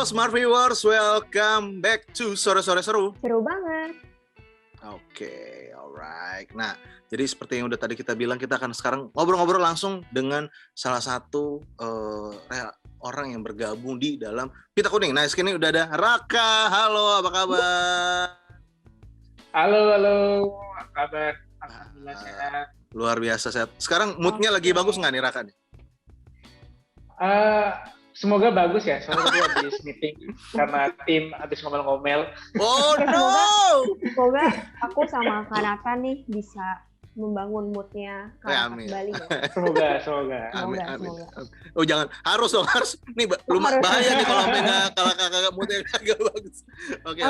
Smart Viewers, welcome back to Sore-Sore Seru. Seru banget. Oke, alright. Nah, jadi seperti yang udah tadi kita bilang, kita akan sekarang ngobrol-ngobrol langsung dengan salah satu orang yang bergabung di dalam Pita Kuning. Nah, sekarang udah ada Raka. Halo, apa kabar? Halo, apa kabar? Alhamdulillah sehat. Luar biasa sehat. Sekarang moodnya lagi bagus nggak nih Raka nih? Semoga bagus ya. Soalnya tadi habis meeting sama tim, habis ngomel-ngomel. Oh no! Semoga aku sama Kak Raka nih bisa membangun moodnya kembali. Semoga. Amin. Oh jangan, harus dong, harus. Nih bahaya nih kalau kakak moodnya agak bagus. Oke.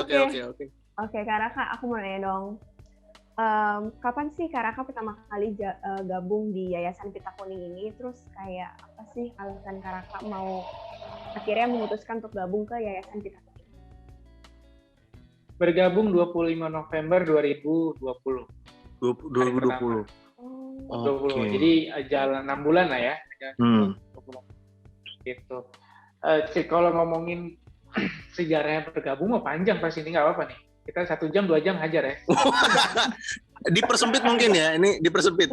Oke, Kak Raka, aku mau nanya dong. Kapan sih Kak Raka pertama kali gabung di Yayasan Pita Kuning ini? Terus kayak apa sih alasan Kak Raka mau akhirnya memutuskan untuk gabung ke Yayasan Pita Kuning? Bergabung 25 November 2020. 2020. Okay. Jadi jalan 6 bulan lah ya. 20 gitu. Kalau ngomongin sejarahnya bergabung mau panjang pasti ini nggak apa-apa nih. Kita 1 jam 2 jam hajar ya. Dipersempit mungkin ya, ini dipersempit.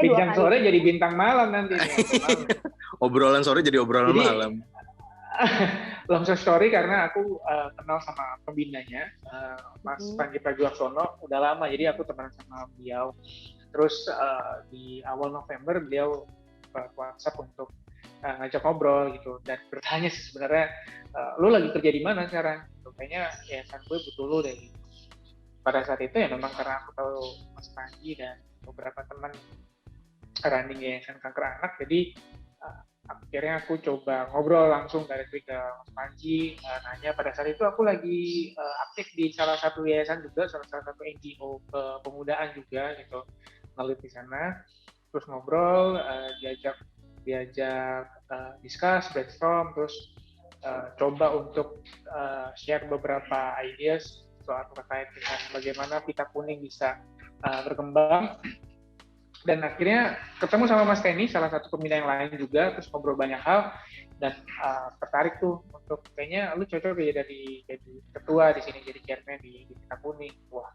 Bincang sore jadi bintang malam nanti. Obrolan sore jadi obrolan malam. Long story karena aku kenal sama pembinanya, Mas Panji Pragiwaksono, udah lama. Jadi aku teman sama beliau. Terus di awal November beliau WhatsApp untuk ngajak ngobrol gitu dan bertanya sih sebenarnya lu lagi kerja di mana sekarang? Kayaknya yayasan gue butuh lu deh. Gitu. Pada saat itu ya memang karena aku tahu Mas Panji dan beberapa teman running yayasan kanker anak, jadi akhirnya aku coba ngobrol langsung dari ke Mas Panji, nanya. Pada saat itu aku lagi aktif di salah satu yayasan juga, salah satu NGO kepemudaan juga gitu, ngelit di sana. Terus ngobrol, diajak discuss, brainstorm, terus coba untuk share beberapa ideas soal terkait dengan bagaimana Pita Kuning bisa berkembang. Dan akhirnya ketemu sama Mas Teni, salah satu pembina yang lain juga, terus ngobrol banyak hal dan tertarik tuh untuk kayaknya lu cocok jadi ketua di sini, jadi chairman di Pita Kuning. Wah,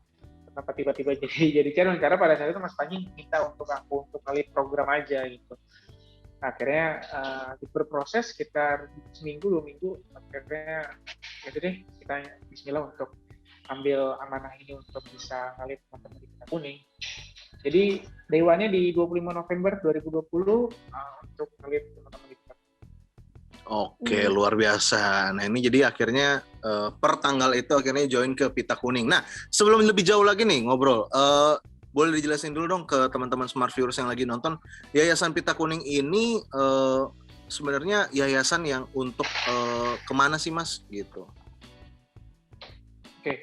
kenapa tiba-tiba jadi chairman? Karena pada saat itu Mas Panji minta untuk aku untuk nge-lead program aja gitu. Akhirnya berproses sekitar seminggu 2 minggu, akhirnya gitu deh kita bismillah untuk ambil amanah ini untuk bisa nge-lead teman-teman di Pita Kuning. Jadi dewannya di 25 November 2020 untuk nge-lead teman-teman di Pita Kuning. Oke, luar biasa. Nah ini jadi akhirnya per tanggal itu akhirnya join ke Pita Kuning. Nah sebelum lebih jauh lagi nih ngobrol, boleh dijelasin dulu dong ke teman-teman Smart Viewers yang lagi nonton, Yayasan Pita Kuning ini sebenarnya yayasan yang untuk kemana sih Mas gitu? Oke,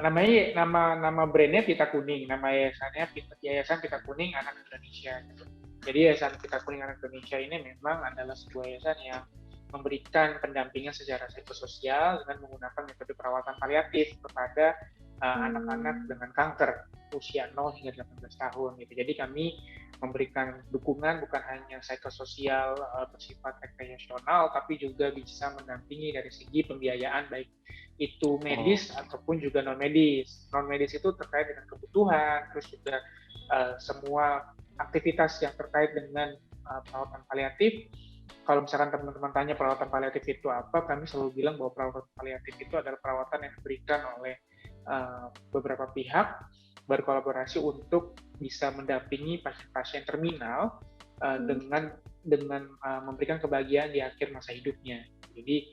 namanya nama brandnya Pita Kuning, nama yayasannya Yayasan Pita Kuning Anak Indonesia. Gitu. Jadi Yayasan Pita Kuning Anak Indonesia ini memang adalah sebuah yayasan yang memberikan pendampingan secara psikososial dengan menggunakan metode perawatan paliatif kepada anak-anak dengan kanker usia 0 hingga 18 tahun gitu. Jadi kami memberikan dukungan bukan hanya psikososial bersifat rekreasional, tapi juga bisa mendampingi dari segi pembiayaan baik itu medis ataupun juga non medis. Non medis itu terkait dengan kebutuhan, terus juga semua aktivitas yang terkait dengan perawatan paliatif. Kalau misalkan teman-teman tanya perawatan paliatif itu apa, kami selalu bilang bahwa perawatan paliatif itu adalah perawatan yang diberikan oleh beberapa pihak berkolaborasi untuk bisa mendampingi pasien-pasien terminal dengan memberikan kebahagiaan di akhir masa hidupnya. Jadi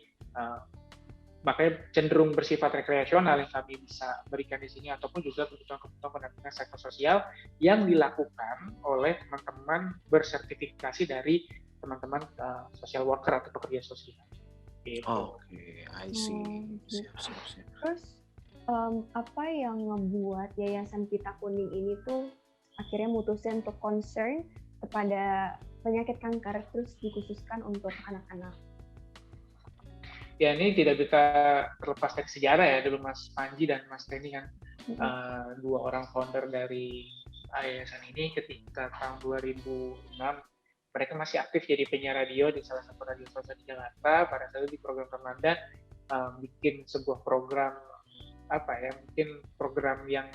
makanya cenderung bersifat rekreasional yang kami bisa berikan di sini, ataupun juga kebutuhan-kebutuhan pendampingan psikososial yang dilakukan oleh teman-teman bersertifikasi dari teman-teman social worker atau pekerja sosial. Gitu. Oke, I see. Siap. Terus apa yang ngebuat Yayasan Pita Kuning ini tuh akhirnya mutusin untuk concern kepada penyakit kanker terus dikhususkan untuk anak-anak? Ya ini tidak bisa terlepas dari sejarah ya. Dulu Mas Panji dan Mas Teni kan dua orang founder dari yayasan ini ketika tahun 2006 mereka masih aktif jadi penyiar radio di salah satu radio swasta di Jakarta. Pada saat itu di program Ramadan bikin sebuah program mungkin program yang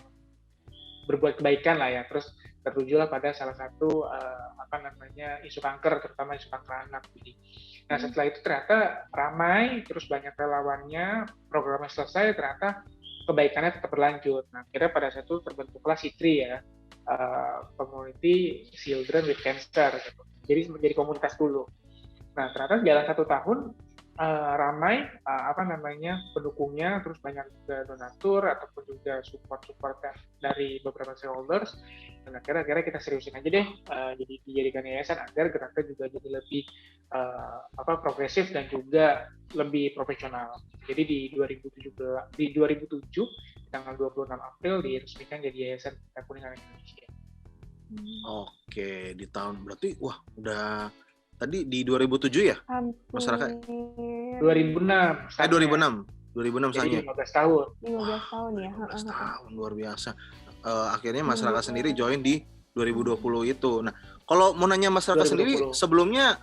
berbuat kebaikan lah ya, terus tertujulah pada salah satu isu kanker, terutama isu kanker anak. Nah setelah itu ternyata ramai, terus banyak relawannya, programnya selesai, ternyata kebaikannya tetap berlanjut. Nah akhirnya pada saat itu terbentuklah CITRI ya, Community Children with Cancer gitu. Jadi menjadi komunitas dulu. Nah ternyata jalan 1 tahun ramai pendukungnya, terus banyak juga donatur ataupun juga support dari beberapa shareholders, dan akhirnya kita seriusin aja deh, jadi dijadikan yayasan agar geraknya juga jadi lebih progresif dan juga lebih profesional. Jadi di 2007 tanggal 26 April diresmikan jadi Yayasan Pita Kuning Anak Indonesia. Oke, di tahun berarti udah tadi di 2007 ya? Masyarakat 2006. 2006 Jadi misalnya. 15 tahun. 15 tahun ya. 15 tahun, luar biasa. Akhirnya masyarakat sendiri join di 2020 itu. Nah, kalau mau nanya masyarakat 2020 sendiri, sebelumnya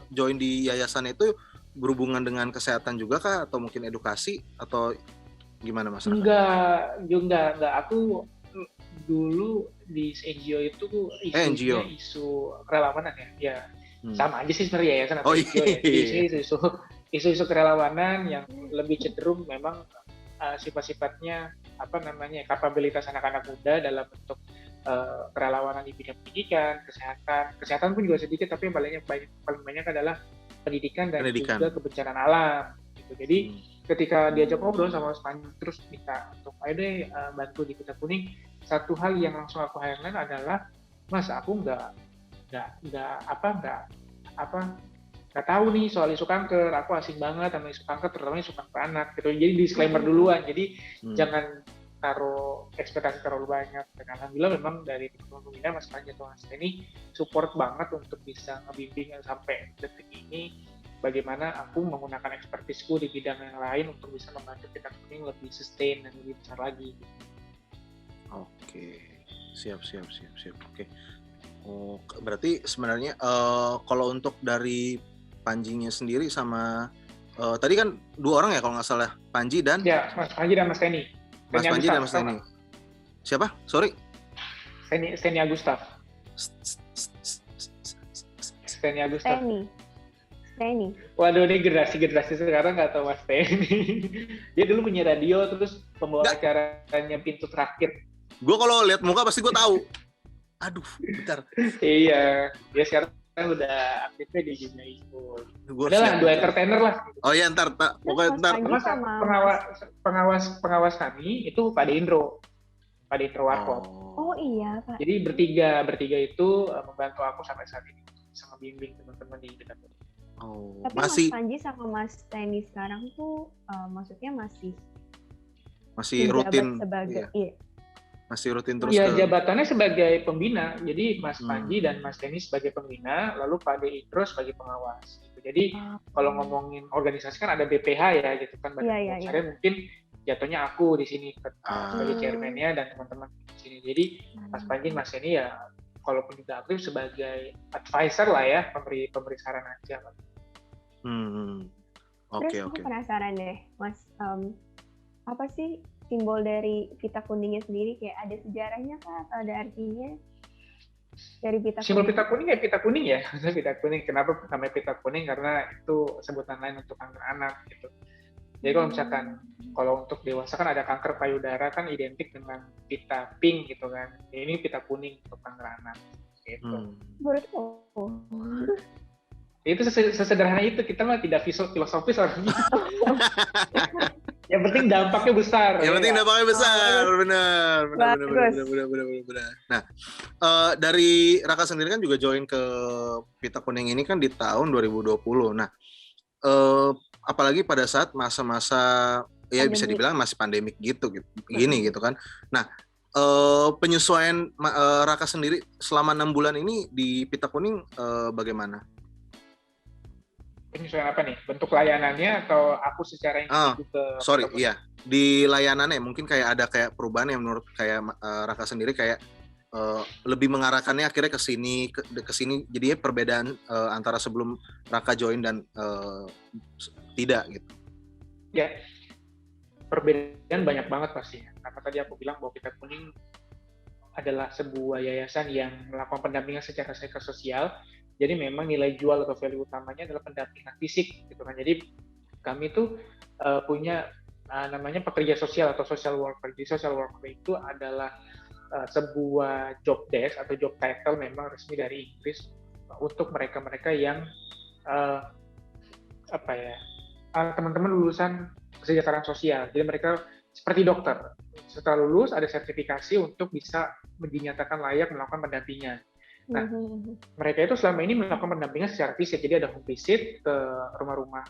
join di yayasan itu berhubungan dengan kesehatan juga kah? Atau mungkin edukasi? Atau gimana masyarakat? Enggak. Aku dulu di NGO itu isunya isu kerelawanan ya. Sama aja sih sebenarnya yayasan atau NGO ya. Isu-isu kerelawanan yang lebih cenderung memang sifat-sifatnya kapabilitas anak-anak muda dalam bentuk kerelawanan di bidang pendidikan, kesehatan pun juga sedikit, tapi yang paling banyak adalah pendidikan dan juga kebencanaan alam gitu. Jadi ketika diajak ngobrol sama Mas Panji terus minta untuk ayo deh bantu di Pita Kuning, satu hal yang langsung aku highlight adalah, Mas, aku nggak tahu nih soal isu kanker, aku asing banget sama isu kanker, terutama isu kanker anak gitu. Jadi disclaimer duluan, jadi jangan taruh ekspektasi terlalu banyak. Dan alhamdulillah memang dari teman-teman Mas Panji atau Mas Teni support banget untuk bisa ngebimbing sampai detik ini bagaimana aku menggunakan ekspertisku di bidang yang lain untuk bisa membantu Pita Kuning lebih sustain dan lebih besar lagi. Oke, siap. Oke. Oh, berarti sebenarnya kalau untuk dari Panjinya sendiri sama tadi kan 2 orang ya kalau nggak salah, Panji dan Mas Panji dan Mas Teni. Mas Panji dan Mas Teni. Siapa? Sorry. Steny Agustaf. Steny Agustaf. Steny. Waduh, ini generasi sekarang nggak tahu Mas Teni. Dia dulu punya radio, terus pembawa acaranya Pintu Terakhir. Gue kalau lihat muka pasti gue tahu. Aduh, bentar. Iya, dia sekarang udah aktifnya di dunia itu. Adalah 2 entertainer lah. Oh iya, pokoknya ntar. Pengawas kami itu Pak Indro Warkop. Oh iya Pak. Jadi bertiga itu membantu aku sampai saat ini, bisa membimbing teman-teman di Pita Kuning. Oh, tapi masih. Mas Panji sama Mas Teni sekarang tuh maksudnya masih rutin sebagai masih rutin terus ya, jabatannya sebagai pembina. Jadi Mas Panji dan Mas Teni sebagai pembina, lalu Pak Indro sebagai pengawas gitu. Jadi kalau ngomongin organisasi kan ada BPH ya gitu kan, saya mungkin jatuhnya aku di sini sebagai chairman-nya dan teman-teman di sini. Jadi Mas Panji, Mas Teni ya kalaupun juga aktif sebagai advisor lah ya, pemberi saran aja. Terus aku penasaran deh, Mas, apa sih simbol dari Pita Kuningnya sendiri? Kayak ada sejarahnya kah atau ada artinya dari Pita Kuning? Simbol Pita Kuning ya Pita Kuning ya. Pita Kuning, kenapa namanya Pita Kuning? Karena itu sebutan lain untuk kanker anak gitu. Jadi kalau misalkan kalau untuk dewasa kan ada kanker payudara kan identik dengan pita pink gitu kan. Ini Pita Kuning untuk kanker anak gitu. Itu sesederhana itu, kita mah tidak filosofis orangnya. Yang penting dampaknya besar. Benar. Nah, dari Raka sendiri kan juga join ke Pita Kuning ini kan di tahun 2020. Nah, apalagi pada saat masa-masa ya bisa dibilang masih pandemik gitu kan. Nah, penyesuaian Raka sendiri selama 6 bulan ini di Pita Kuning bagaimana? Penyesuaian apa nih? Bentuk layanannya atau aku secara individu di layanannya mungkin kayak ada kayak perubahan yang menurut kayak Raka sendiri kayak lebih mengarahkannya akhirnya ke sini jadinya perbedaan antara sebelum Raka join dan tidak gitu. Ya, perbedaan banyak banget pastinya. Karena tadi aku bilang bahwa Pita Kuning adalah sebuah yayasan yang melakukan pendampingan secara psikososial. Jadi memang nilai jual atau value utamanya adalah pendampingan fisik gitu kan. Jadi kami tuh punya namanya pekerja sosial atau social worker. Jadi social worker itu adalah sebuah job desk atau job title memang resmi dari Inggris untuk mereka-mereka yang teman-teman lulusan kesejahteraan sosial. Jadi mereka seperti dokter. Setelah lulus ada sertifikasi untuk bisa dinyatakan layak melakukan pendampingan. Nah, mereka itu selama ini melakukan pendampingan secara fisik. Jadi ada home visit ke rumah-rumah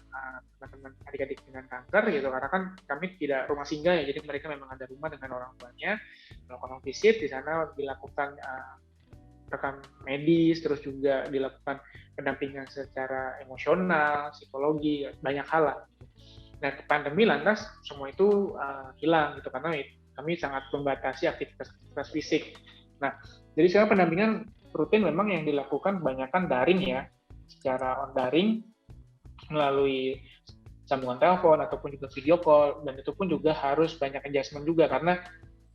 teman-teman adik-adik dengan kanker gitu. Karena kan kami tidak rumah singgah ya. Jadi mereka memang ada rumah dengan orang tuanya, melakukan home visit. Di sana dilakukan rekam medis, terus juga dilakukan pendampingan secara emosional, psikologi, banyak hal lah. Nah, pandemi lantas semua itu hilang gitu karena kami sangat membatasi aktivitas fisik. Nah, jadi sekarang pendampingan rutin memang yang dilakukan kebanyakan daring ya, secara daring melalui sambungan telepon ataupun juga video call, dan itu pun juga harus banyak adjustment juga karena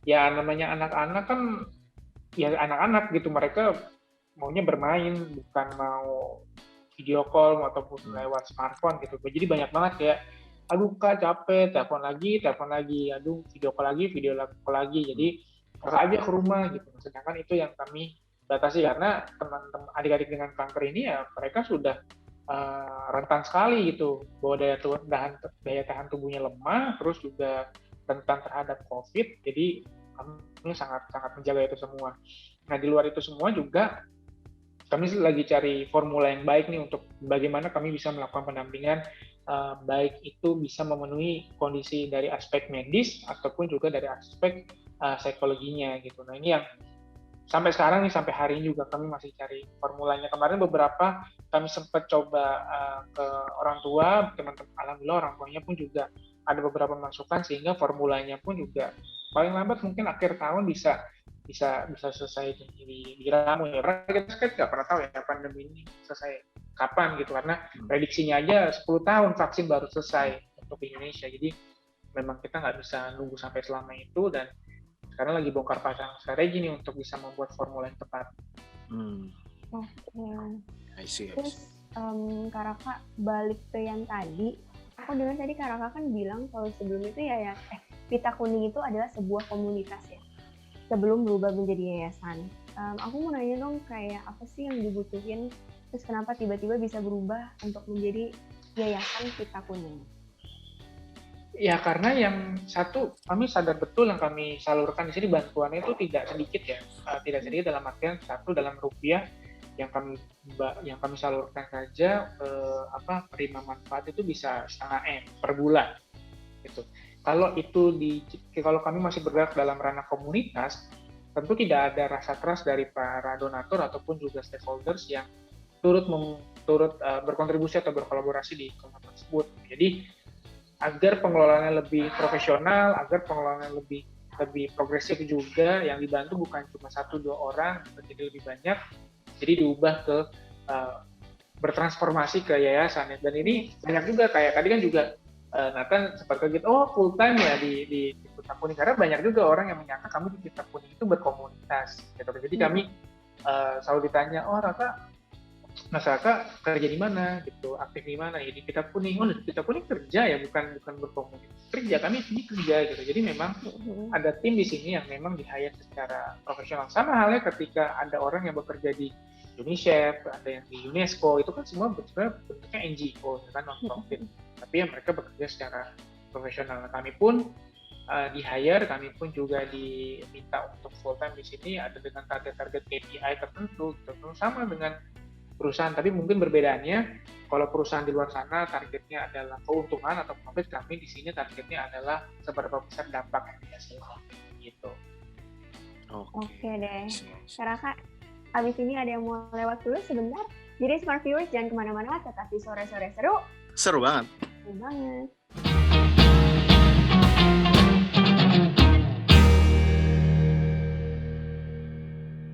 ya namanya anak-anak kan ya anak-anak gitu, mereka maunya bermain bukan mau video call ataupun lewat smartphone gitu. Jadi banyak banget kayak aduh Kak capek, telepon lagi, aduh video call lagi. Jadi kakak aja ke rumah gitu. Sedangkan itu yang kami batasi karena teman-teman adik-adik dengan kanker ini ya mereka sudah rentan sekali gitu, bahwa daya tahan tubuhnya lemah, terus juga rentan terhadap COVID. Jadi kami sangat menjaga itu semua. Nah di luar itu semua juga kami lagi cari formula yang baik nih untuk bagaimana kami bisa melakukan pendampingan baik itu bisa memenuhi kondisi dari aspek medis ataupun juga dari aspek psikologinya gitu. Nah ini yang sampai sekarang nih, sampai hari ini juga kami masih cari formulanya. Kemarin beberapa kami sempat coba ke orang tua, teman-teman, alhamdulillah orang tuanya pun juga ada beberapa masukan sehingga formulanya pun juga paling lambat mungkin akhir tahun bisa selesai diramu ya. Karena kita kan nggak pernah tahu ya pandemi ini selesai kapan gitu, karena prediksinya aja 10 tahun vaksin baru selesai untuk Indonesia. Jadi memang kita nggak bisa nunggu sampai selama itu, dan sekarang lagi bongkar pasang strategi nih untuk bisa membuat formula yang tepat. Oke. I see. Terus Kak Raka balik ke yang tadi, aku dengar tadi Kak Raka kan bilang kalau sebelum itu Pita Kuning itu adalah sebuah komunitas ya, sebelum berubah menjadi yayasan. Aku mau nanya dong, kayak apa sih yang dibutuhin, terus kenapa tiba-tiba bisa berubah untuk menjadi yayasan Pita Kuning? Ya karena yang satu, kami sadar betul yang kami salurkan di sini bantuannya itu tidak sedikit ya, tidak sedikit dalam artian satu dalam rupiah yang kami salurkan saja penerima manfaat itu bisa 0,5 M per bulan gitu. Kalau kami masih bergerak dalam ranah komunitas, tentu tidak ada rasa trust dari para donatur ataupun juga stakeholders yang turut berkontribusi atau berkolaborasi di komunitas tersebut. Jadi agar pengelolaannya lebih profesional, agar pengelolaannya lebih progresif juga, yang dibantu bukan cuma 1-2 orang, jadi lebih banyak, jadi diubah ke bertransformasi ke yayasan. Dan ini banyak juga, kayak tadi kan juga Nathan sempat kaget, full time ya di Pita Kuning, karena banyak juga orang yang menyangka kami di Pita Kuning itu berkomunitas gitu. Jadi kami selalu ditanya, Raka, Mas Raka kerja di mana gitu, aktif di mana ya, di Pita Kuning. Di Pita Kuning kerja ya, bukan berkomunitas. Kerja, kami ini kerja gitu. Jadi memang ada tim di sini yang memang di-hire secara profesional. Sama halnya ketika ada orang yang bekerja di UNICEF, ada yang di UNESCO, itu kan semua bentuknya NGO, kan non-profit. Tapi ya mereka bekerja secara profesional. Nah, kami pun di-hire, kami pun juga diminta untuk full time di sini, ada dengan target-target KPI tertentu, sama dengan perusahaan, tapi mungkin perbedaannya kalau perusahaan di luar sana targetnya adalah keuntungan atau profit, kami di sini targetnya adalah seberapa besar dampak yang dihasilkan gitu. Oke deh. Karena Kak, abis ini ada yang mau lewat dulu sebentar. Jadi Smart Viewers jangan kemana-mana, tetap di sore-sore seru. Seru banget. Seru banget.